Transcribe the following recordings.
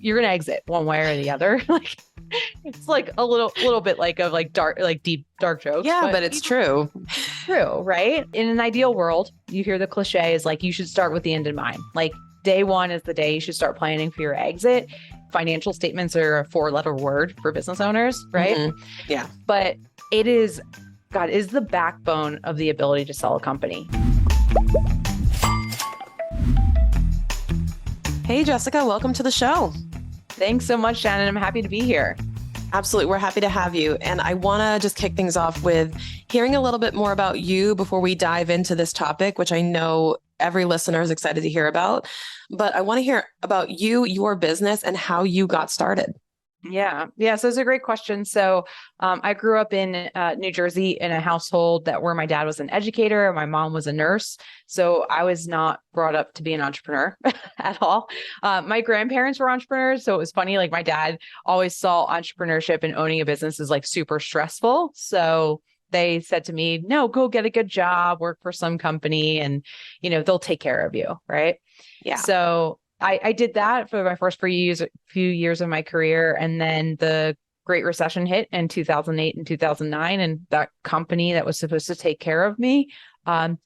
you're going to exit one way or the other. Like it's like a little bit like of like dark, like deep, dark jokes, Yeah, but it's true. true, right? In an ideal world, you hear the cliche is like, you should start with the end in mind. Like day one is the day you should start planning for your exit. Financial statements are a 4-letter word for business owners, right? Mm-hmm. Yeah. But it is, God, is the backbone of the ability to sell a company. Hey, Jessica, welcome to the show. Thanks so much, Shannon. I'm happy to be here. Absolutely. We're happy to have you. And I want to just kick things off with hearing a little bit more about you before we dive into this topic, which I know every listener is excited to hear about. But I want to hear about you, your business, and how you got started. Yeah. So it's a great question. So I grew up in New Jersey in a household where my dad was an educator and my mom was a nurse. So I was not brought up to be an entrepreneur at all. My grandparents were entrepreneurs. So it was funny. Like my dad always saw entrepreneurship and owning a business as like super stressful. So they said to me, no, go get a good job, work for some company and, they'll take care of you. Right. Yeah. So I did that for my first few years of my career. And then the Great Recession hit in 2008 and 2009. And that company that was supposed to take care of me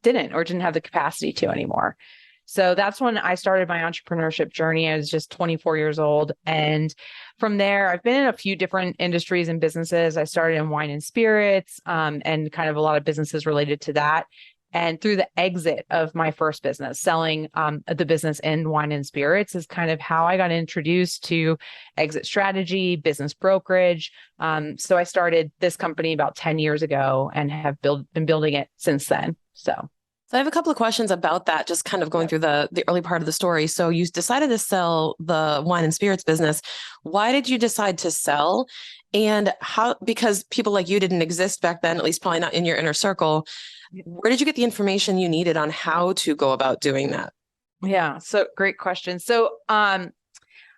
didn't have the capacity to anymore. So that's when I started my entrepreneurship journey. I was just 24 years old. And from there, I've been in a few different industries and businesses. I started in wine and spirits and kind of a lot of businesses related to that. And through the exit of my first business, selling the business in wine and spirits is kind of how I got introduced to exit strategy, business brokerage. So I started this company about 10 years ago and have been building it since then. So I have a couple of questions about that, just kind of going through the early part of the story. So you decided to sell the wine and spirits business. Why did you decide to sell? And how, because people like you didn't exist back then, at least probably not in your inner circle. Where did you get the information you needed on how to go about doing that? Yeah. So great question. So,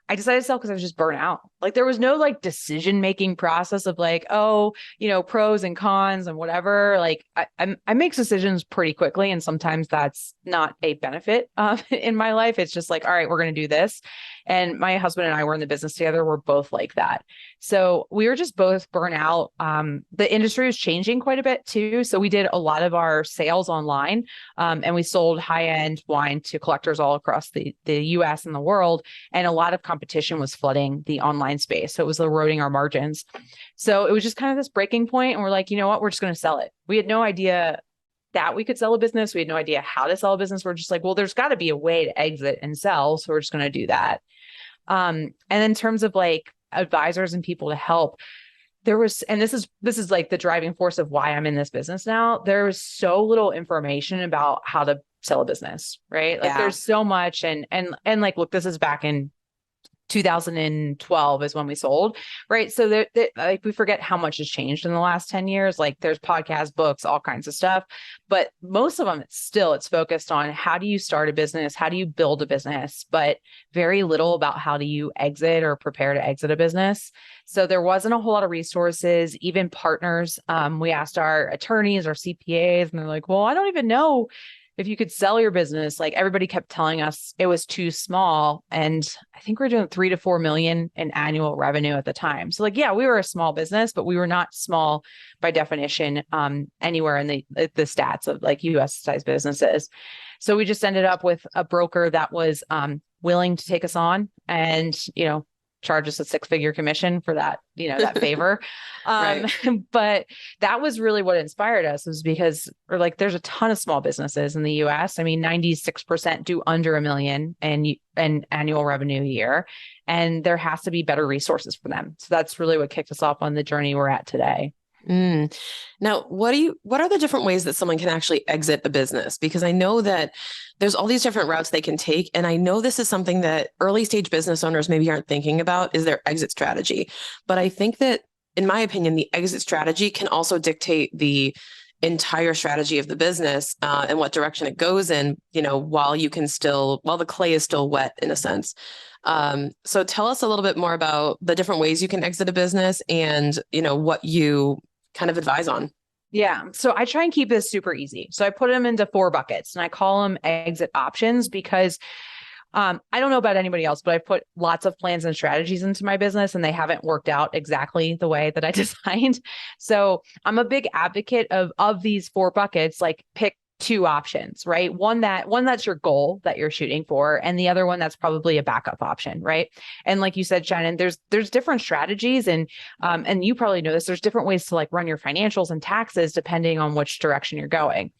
I decided to sell because I was just burnt out. Like there was no like decision-making process of like, pros and cons and whatever. Like I make decisions pretty quickly. And sometimes that's not a benefit in my life. It's just like, all right, we're going to do this. And my husband and I were in the business together. We're both like that. So we were just both burnt out. The industry was changing quite a bit too. So we did a lot of our sales online and we sold high-end wine to collectors all across the US and the world. And a lot of competition was flooding the online space. So it was eroding our margins. So it was just kind of this breaking point. And we're like, you know what? We're just going to sell it. We had no idea that we could sell a business. We had no idea how to sell a business. We're just like, well, there's got to be a way to exit and sell. So we're just going to do that. And in terms of like advisors and people to help, there was, and this is like the driving force of why I'm in this business now. There was so little information about how to sell a business, right? Like there's so much and like, look, this is back in 2012 is when we sold, right? So like we forget how much has changed in the last 10 years. Like there's podcasts, books, all kinds of stuff, but most of them, it's focused on how do you start a business? How do you build a business? But very little about how do you exit or prepare to exit a business. So there wasn't a whole lot of resources, even partners. We asked our attorneys, our CPAs, and they're like, well, I don't even know if you could sell your business. Like everybody kept telling us it was too small. And I think we're doing 3 to 4 million in annual revenue at the time. So like, yeah, we were a small business, but we were not small by definition anywhere in the stats of like US sized businesses. So we just ended up with a broker that was willing to take us on and, charge us a 6-figure commission for that, that favor. Right. But that was really what inspired us, was because there's a ton of small businesses in the US. I mean, 96% do under $1 million in annual revenue a year, and there has to be better resources for them. So that's really what kicked us off on the journey we're at today. Now, what are the different ways that someone can actually exit a business? Because I know that there's all these different routes they can take. And I know this is something that early stage business owners maybe aren't thinking about, is their exit strategy. But I think that, in my opinion, the exit strategy can also dictate the entire strategy of the business and what direction it goes in, while the clay is still wet in a sense. So tell us a little bit more about the different ways you can exit a business and, what you kind of advise on. Yeah. So I try and keep this super easy. So I put them into 4 buckets and I call them exit options because I don't know about anybody else, but I've put lots of plans and strategies into my business and they haven't worked out exactly the way that I designed. So I'm a big advocate of these 4 buckets, like pick 2 options, right? One that's your goal that you're shooting for, and the other one that's probably a backup option, right? And like you said, Shannon, there's different strategies, and you probably know this. There's different ways to like run your financials and taxes depending on which direction you're going.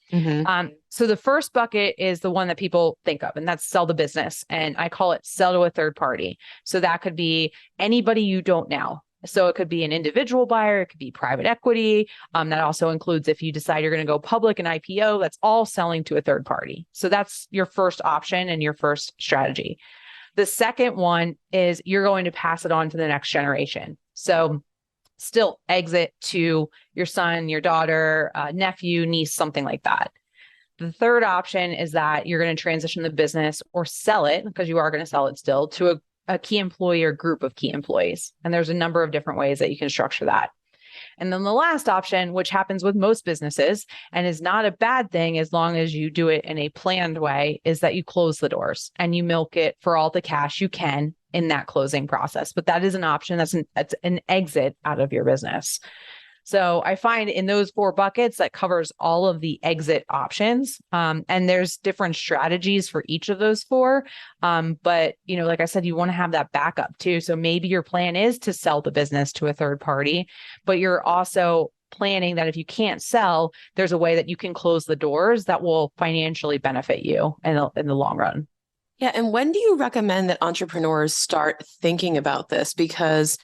So the first bucket is the one that people think of, and that's sell the business, and I call it sell to a third party. So that could be anybody you don't know. So it could be an individual buyer, it could be private equity. That also includes if you decide you're going to go public and IPO, that's all selling to a third party. So that's your first option and your first strategy. The second one is you're going to pass it on to the next generation. So still exit to your son, your daughter, nephew, niece, something like that. The third option is that you're going to transition the business or sell it, because you are going to sell it still, to a key employee or group of key employees. And there's a number of different ways that you can structure that. And then the last option, which happens with most businesses and is not a bad thing as long as you do it in a planned way, is that you close the doors and you milk it for all the cash you can in that closing process. But that is an option. That's an exit out of your business. So I find in those 4 buckets that covers all of the exit options. And there's different strategies for each of those 4. But, like I said, you want to have that backup too. So maybe your plan is to sell the business to a third party, but you're also planning that if you can't sell, there's a way that you can close the doors that will financially benefit you in the long run. Yeah. And when do you recommend that entrepreneurs start thinking about this? Because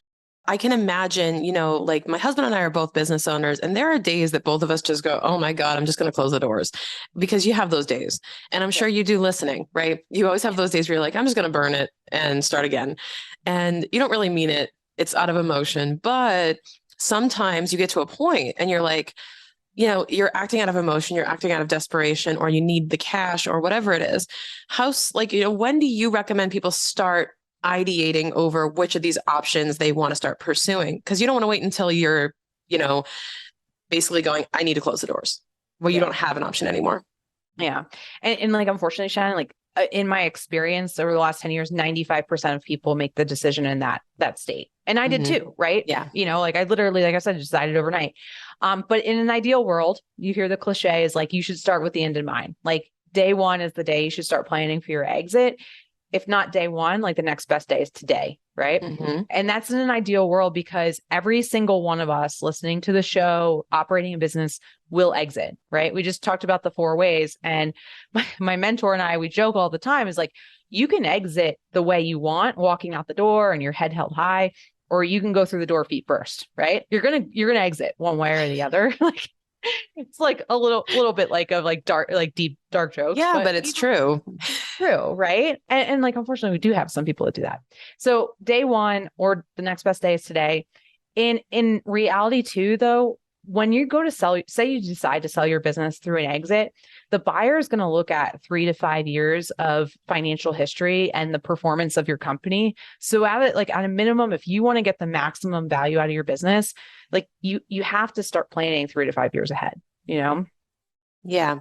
I can imagine, like my husband and I are both business owners, and there are days that both of us just go, oh my God, I'm just going to close the doors, because you have those days. And I'm sure you do listening, right? You always have those days where you're like, I'm just going to burn it and start again. And you don't really mean it. It's out of emotion. But sometimes you get to a point and you're like, you're acting out of emotion, you're acting out of desperation, or you need the cash or whatever it is. When do you recommend people start ideating over which of these options they want to start pursuing? Because you don't want to wait until you're, basically going, I need to close the doors. Well, you don't have an option anymore. Yeah. And like, unfortunately, Shannon, like in my experience over the last 10 years, 95% of people make the decision in that state. And I did too, right? Yeah. Like I literally, like I said, decided overnight. But in an ideal world, you hear the cliche is like, you should start with the end in mind. Like day 1 is the day you should start planning for your exit. If not day 1, like the next best day is today, right? And that's in an ideal world, because every single one of us listening to the show, operating a business, will exit, right? We just talked about the 4 ways. And my mentor and I, we joke all the time, is like, you can exit the way you want, walking out the door and your head held high, or you can go through the door feet first, right? You're going to exit one way or the other. Like, it's like a little bit like deep dark jokes. Yeah, but it's true. True, right? And like, unfortunately, we do have some people that do that. So day 1 or the next best day is today. In reality too, though, when you go to sell, say you decide to sell your business through an exit, the buyer is going to look at 3 to 5 years of financial history and the performance of your company. So at a minimum, if you want to get the maximum value out of your business, like you have to start planning 3 to 5 years ahead, Yeah.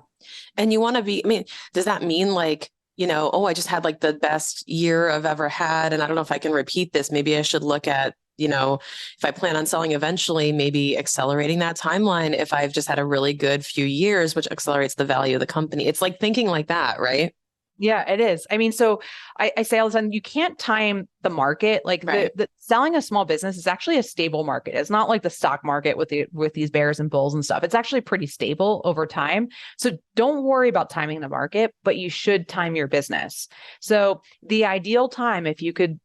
And you want to be, does that mean like, I just had like the best year I've ever had, and I don't know if I can repeat this. Maybe I should look at, if I plan on selling eventually, maybe accelerating that timeline if I've just had a really good few years, which accelerates the value of the company. It's like thinking like that, right? Yeah, it is. So I say all the time, you can't time the market. Like the selling a small business is actually a stable market. It's not like the stock market with these bears and bulls and stuff. It's actually pretty stable over time. So don't worry about timing the market, but you should time your business. So the ideal time, if you could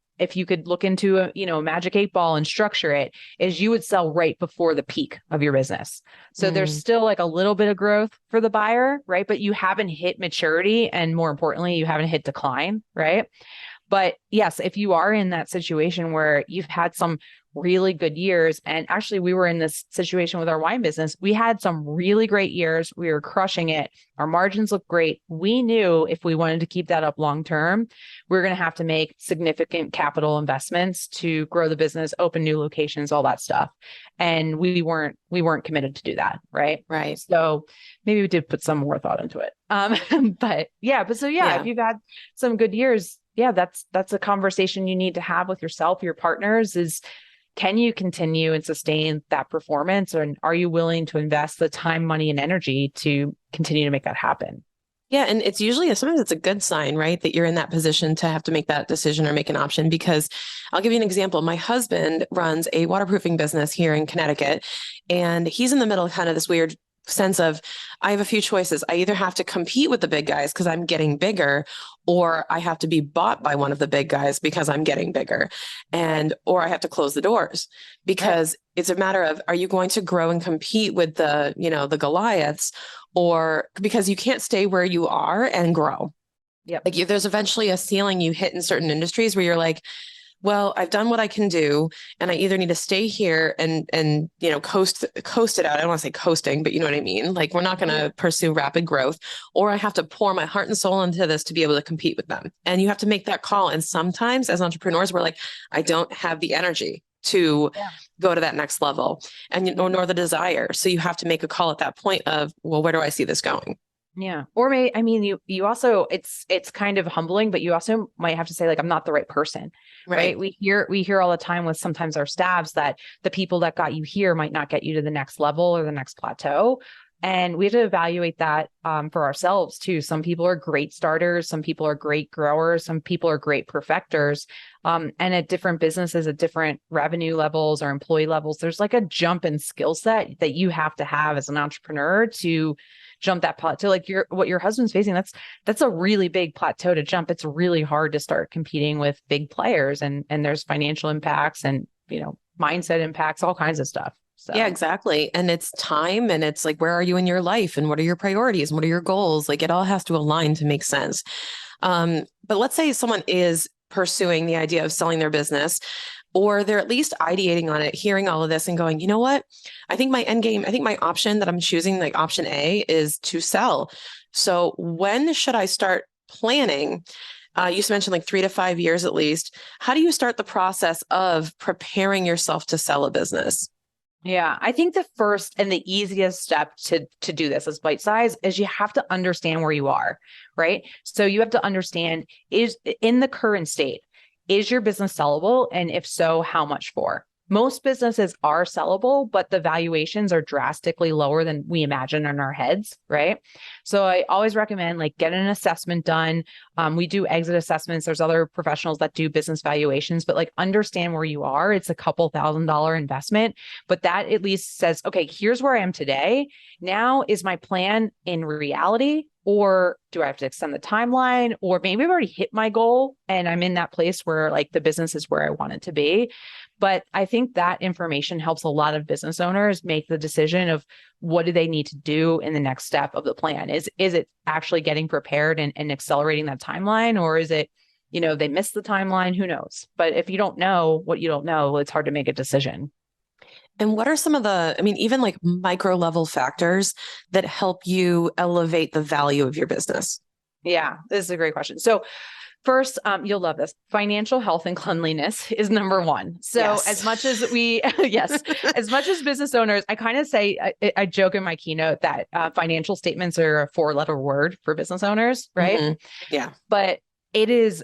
look into a magic 8-ball and structure it, is you would sell right before the peak of your business. So there's still like a little bit of growth for the buyer, right? But you haven't hit maturity, and more importantly, you haven't hit decline, right? But yes, if you are in that situation where you've had some really good years, and actually we were in this situation with our wine business, we had some really great years. We were crushing it. Our margins looked great. We knew if we wanted to keep that up long term, we were going to have to make significant capital investments to grow the business, open new locations, all that stuff. And we weren't committed to do that, right? Right. So maybe we did put some more thought into it. If you've had some good years, yeah, that's a conversation you need to have with yourself, your partners is, can you continue and sustain that performance? Or are you willing to invest the time, money, and energy to continue to make that happen? Yeah, and it's usually sometimes it's a good sign, right? That you're in that position to have to make that decision or make an option. Because I'll give you an example. My husband runs a waterproofing business here in Connecticut, and he's in the middle of kind of this weird sense of I have a few choices. I either have to compete with the big guys because I'm getting bigger, or I have to be bought by one of the big guys because I'm getting bigger. And or I have to close the doors because it's a matter of are you going to grow and compete with the Goliaths, or because you can't stay where you are and grow. Yep. Like there's eventually a ceiling you hit in certain industries where you're like, well, I've done what I can do, and I either need to stay here and coast it out. I don't want to say coasting, but you know what I mean. Like we're not going to pursue rapid growth, or I have to pour my heart and soul into this to be able to compete with them. And you have to make that call. And sometimes, as entrepreneurs, we're like, I don't have the energy to go to that next level, and nor the desire. So you have to make a call at that point of, well, where do I see this going? Yeah. Or I mean, you also, it's kind of humbling, but you also might have to say like, I'm not the right person, right? We hear all the time with sometimes our staffs that the people that got you here might not get you to the next level or the next plateau. And we have to evaluate that for ourselves too. Some people are great starters. Some people are great growers. Some people are great perfecters. And at different businesses, at different revenue levels or employee levels, there's like a jump in skill set that you have to have as an entrepreneur to jump that plateau. Like what your husband's facing, that's a really big plateau to jump. It's really hard to start competing with big players, and there's financial impacts and mindset impacts, all kinds of stuff. So yeah, exactly. And it's time, and it's like, where are you in your life, and what are your priorities, and what are your goals? Like it all has to align to make sense. But let's say someone is pursuing the idea of selling their business, or they're at least ideating on it, hearing all of this and going, you know what? I think my end game, I think my option that I'm choosing, like option A, is to sell. So when should I start planning? You mentioned like 3 to 5 years at least. How do you start the process of preparing yourself to sell a business? yeah, I think the first and the easiest step to do this as bite size is you have to understand where you are, right? So you have to understand, is in the current state, is your business sellable? And if so, how much for? Most businesses are sellable, but the valuations are drastically lower than we imagine in our heads, right? So I always recommend like get an assessment done. We do exit assessments. There's other professionals that do business valuations, but like understand where you are. It's a couple $1,000 investment, but that at least says, okay, here's where I am today. Now is my plan in reality? Or do I have to extend the timeline? Or maybe I've already hit my goal and I'm in that place where like the business is where I want it to be. But I think that information helps a lot of business owners make the decision of what do they need to do in the next step of the plan. Is it actually getting prepared and accelerating that timeline? Or is it, they missed the timeline? Who knows? But if you don't know what you don't know, it's hard to make a decision. And what are some of even like micro level factors that help you elevate the value of your business? Yeah, this is a great question. So first, you'll love this. Financial health and cleanliness is number one. So Yes. as much as we, yes, as much as business owners, I kind of say, I joke in my keynote that financial statements are a 4-letter word for business owners, right? Mm-hmm. Yeah. But it is,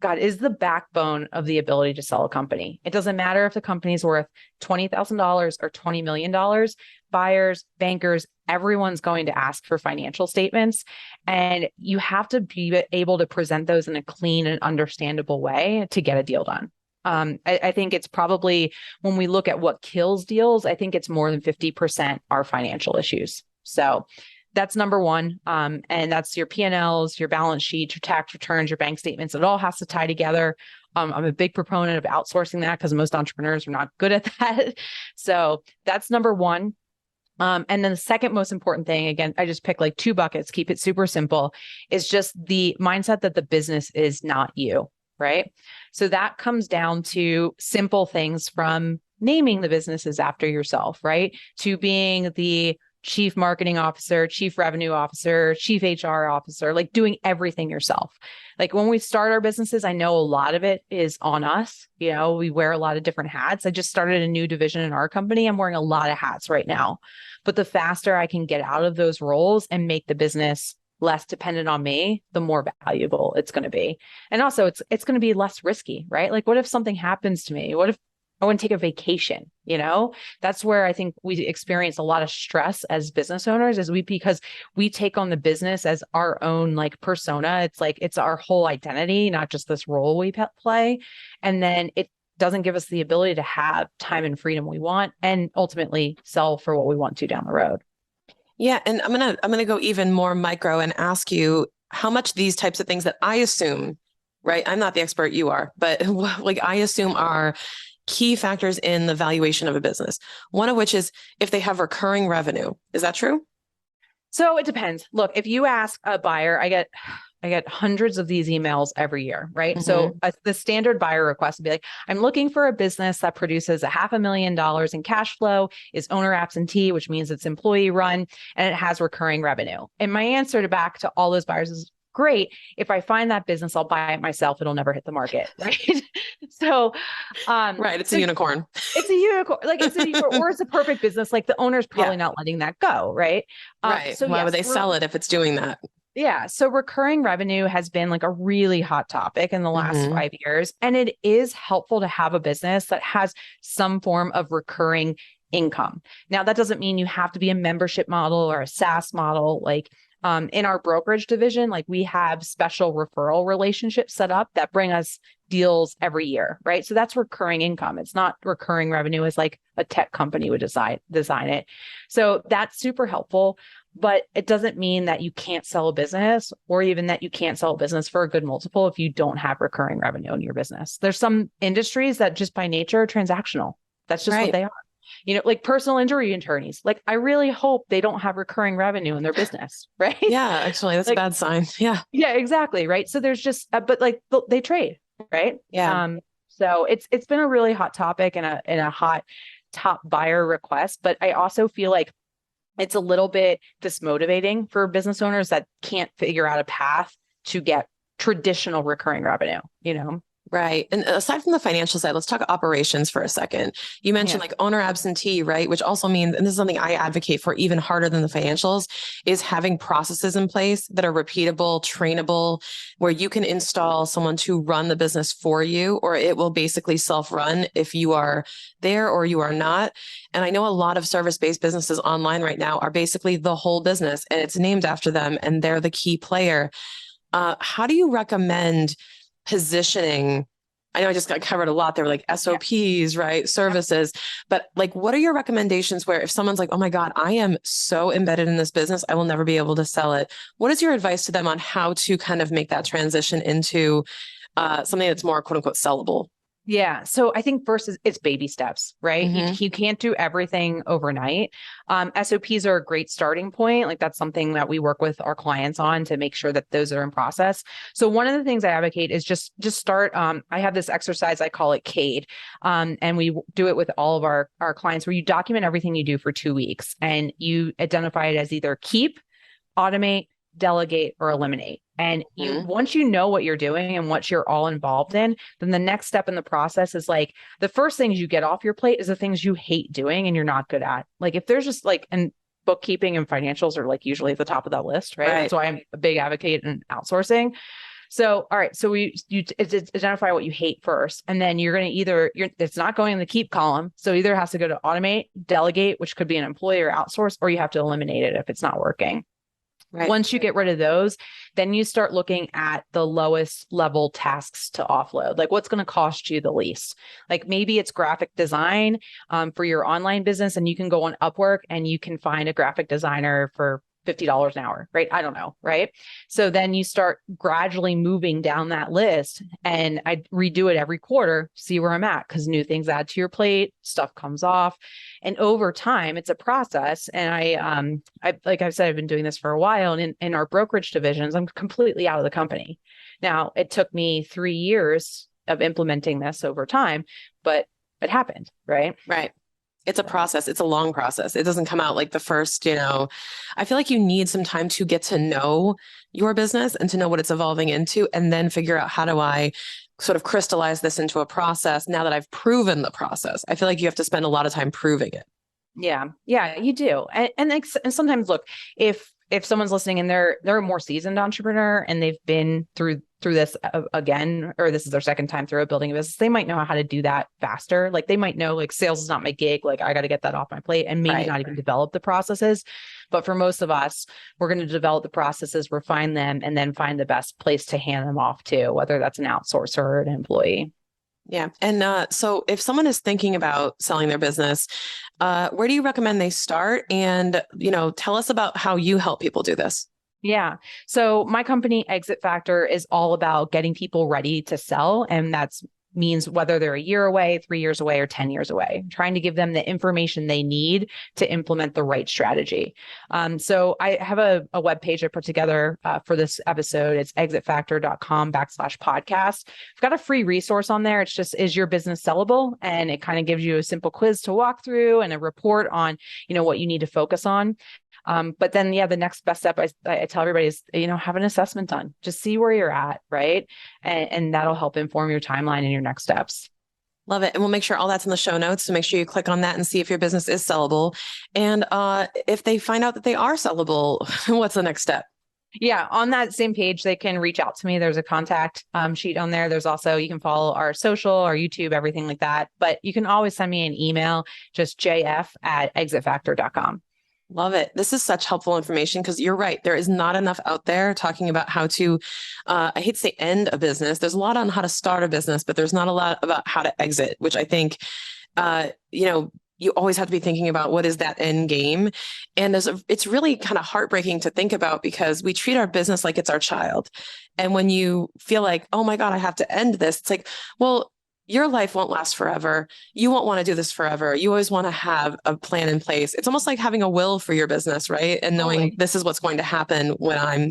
God, is the backbone of the ability to sell a company. It doesn't matter if the company's worth $20,000 or $20 million, buyers, bankers, everyone's going to ask for financial statements. And you have to be able to present those in a clean and understandable way to get a deal done. I think it's probably, when we look at what kills deals, I think it's more than 50% are financial issues. So that's number one. And that's your P&Ls, your balance sheet, your tax returns, your bank statements. It all has to tie together. I'm a big proponent of outsourcing that because most entrepreneurs are not good at that. So that's number one. And then the second most important thing, again, I just pick like 2 buckets, keep it super simple, is just the mindset that the business is not you, right? So that comes down to simple things from naming the businesses after yourself, right? To being the chief marketing officer, chief revenue officer, chief HR officer, like doing everything yourself. Like when we start our businesses, I know a lot of it is on us. We wear a lot of different hats. I just started a new division in our company. I'm wearing a lot of hats right now. But the faster I can get out of those roles and make the business less dependent on me, the more valuable it's going to be. And also it's going to be less risky, right? Like what if something happens to me? What if I want to take a vacation? That's where I think we experience a lot of stress as business owners because we take on the business as our own like persona. It's like, it's our whole identity, not just this role we play. And then it doesn't give us the ability to have time and freedom we want and ultimately sell for what we want to down the road. Yeah, and I'm gonna go even more micro and ask you how much these types of things that I assume, right? I'm not the expert, you are, but like I assume are key factors in the valuation of a business. One of which is if they have recurring revenue. Is that true? So it depends. Look, if you ask a buyer, I get hundreds of these emails every year, right? Mm-hmm. So the standard buyer request would be like, I'm looking for a business that produces $500,000 in cash flow, is owner absentee, which means it's employee run, and it has recurring revenue. And my answer back to all those buyers is, great. If I find that business, I'll buy it myself. It'll never hit the market, right? So, right, it's a unicorn. It's a unicorn, like it's a unicorn, or it's a perfect business. Like the owner's probably not letting that go, right? Right. So why would they sell it if it's doing that? Yeah. So recurring revenue has been like a really hot topic in the last 5 years. And it is helpful to have a business that has some form of recurring income. Now, that doesn't mean you have to be a membership model or a SaaS model. Like in our brokerage division, like we have special referral relationships set up that bring us deals every year, right? So that's recurring income. It's not recurring revenue as like a tech company would design it. So that's super helpful. But it doesn't mean that you can't sell a business or even that you can't sell a business for a good multiple if you don't have recurring revenue in your business. There's some industries that just by nature are transactional. That's just what they are. Like personal injury attorneys. Like I really hope they don't have recurring revenue in their business, right? Yeah, actually, that's like, a bad sign. Yeah. Yeah, exactly. Right. So there's just, but like they trade, right? Yeah. So it's been a really hot topic and a hot top buyer request. But I also feel like it's a little bit dismotivating for business owners that can't figure out a path to get traditional recurring revenue, Right. And aside from the financial side, let's talk operations for a second. You mentioned like owner absentee, right? Which also means, and this is something I advocate for even harder than the financials, is having processes in place that are repeatable, trainable, where you can install someone to run the business for you, or it will basically self-run if you are there or you are not. And I know a lot of service-based businesses online right now are basically the whole business and it's named after them and they're the key player. How do you recommend positioning? I know I just got covered a lot there, like SOPs, right? Services, but like, what are your recommendations where if someone's like, oh my God, I am so embedded in this business, I will never be able to sell it. What is your advice to them on how to kind of make that transition into something that's more quote unquote sellable? Yeah. So I think first it's baby steps, right? You can't do everything overnight. SOPs are a great starting point. Like that's something that we work with our clients on to make sure that those are in process. So one of the things I advocate is just start. I have this exercise, I call it CADE. And we do it with all of our clients where you document everything you do for 2 weeks and you identify it as either keep, automate, delegate, or eliminate. And once you know what you're doing and what you're all involved in, then the next step in the process is like the first things you get off your plate is the things you hate doing and you're not good at. Like if there's just like, and bookkeeping and financials are like usually at the top of that list, right? That's why I'm a big advocate in outsourcing. So, all right. So you identify what you hate first, and then you're going to it's not going in the keep column. So either it has to go to automate, delegate, which could be an employee or outsource, or you have to eliminate it if it's not working. Right. Once you get rid of those, then you start looking at the lowest level tasks to offload. Like what's going to cost you the least? Like maybe it's graphic design for your online business, and you can go on Upwork and you can find a graphic designer for $50 an hour, right? I don't know, right? So then you start gradually moving down that list, and I redo it every quarter, see where I'm at, because new things add to your plate, stuff comes off. And over time, it's a process. And I like I've said, I've been doing this for a while. And in our brokerage divisions, I'm completely out of the company. Now, it took me 3 years of implementing this over time, but it happened, right? Right. It's a process. It's a long process. It doesn't come out like the first, I feel like you need some time to get to know your business and to know what it's evolving into, and then figure out how do I sort of crystallize this into a process now that I've proven the process. I feel like you have to spend a lot of time proving it. Yeah, you do. And sometimes look, if if someone's listening and they're a more seasoned entrepreneur and they've been through this again, or this is their second time through building a business, they might know how to do that faster. Like they might know like sales is not my gig. Like I got to get that off my plate and maybe not even develop the processes. But for most of us, we're going to develop the processes, refine them, and then find the best place to hand them off to, whether that's an outsourcer or an employee. Yeah. And so if someone is thinking about selling their business, where do you recommend they start? And, tell us about how you help people do this. Yeah. So my company, Exit Factor, is all about getting people ready to sell. And that's means whether they're a year away, 3 years away, or 10 years away, trying to give them the information they need to implement the right strategy. So I have a webpage I put together for this episode. It's exitfactor.com/podcast. I've got a free resource on there. It's just, is your business sellable? And it kind of gives you a simple quiz to walk through and a report on, what you need to focus on. But then, the next best step I tell everybody is, have an assessment done. Just see where you're at, right? And that'll help inform your timeline and your next steps. Love it. And we'll make sure all that's in the show notes. So make sure you click on that and see if your business is sellable. And if they find out that they are sellable, what's the next step? Yeah. On that same page, they can reach out to me. There's a contact sheet on there. There's also, you can follow our social, our YouTube, everything like that. But you can always send me an email, just jf@exitfactor.com. Love it. This is such helpful information because you're right. There is not enough out there talking about how to, I hate to say end a business. There's a lot on how to start a business, but there's not a lot about how to exit, which I think, you always have to be thinking about what is that end game. And it's really kind of heartbreaking to think about because we treat our business like it's our child. And when you feel like, oh my God, I have to end this, it's like, well, your life won't last forever. You won't want to do this forever. You always want to have a plan in place. It's almost like having a will for your business, right? And knowing this is what's going to happen when I'm,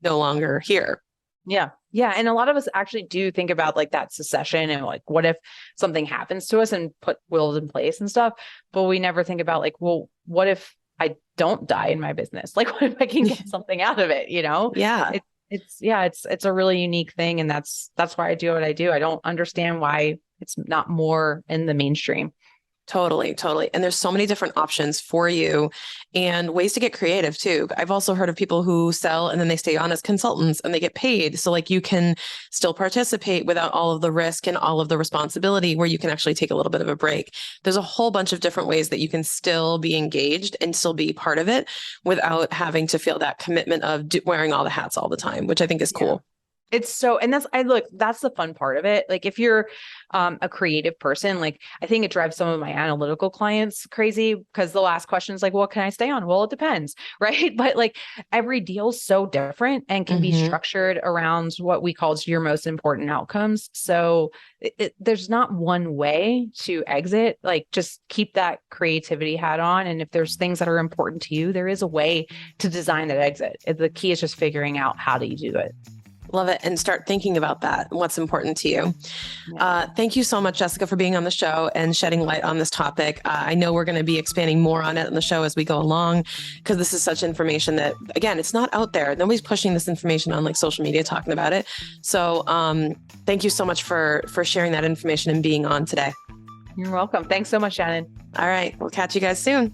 no longer here. Yeah. Yeah. And a lot of us actually do think about like that succession and like, what if something happens to us and put wills in place and stuff, but we never think about like, well, what if I don't die in my business? Like, what if I can get something out of it, Yeah. It's a really unique thing. And that's why I do what I do. I don't understand why it's not more in the mainstream. Totally. And there's so many different options for you and ways to get creative too. I've also heard of people who sell and then they stay on as consultants and they get paid. So like you can still participate without all of the risk and all of the responsibility where you can actually take a little bit of a break. There's a whole bunch of different ways that you can still be engaged and still be part of it without having to feel that commitment of wearing all the hats all the time, which I think is cool. It's so, and that's the fun part of it. Like if you're a creative person, like I think it drives some of my analytical clients crazy because the last question is like, well, can I stay on? Well, it depends. Right. But like every deal's so different and can be structured around what we call your most important outcomes. So there's not one way to exit, like just keep that creativity hat on. And if there's things that are important to you, there is a way to design that exit. The key is just figuring out how do you do it. Love it. And start thinking about that, what's important to you. Thank you so much, Jessica, for being on the show and shedding light on this topic. I know we're going to be expanding more on it on the show as we go along, because this is such information that, again, it's not out there. Nobody's pushing this information on like social media, talking about it. So thank you so much for sharing that information and being on today. You're welcome. Thanks so much, Shannon. All right. We'll catch you guys soon.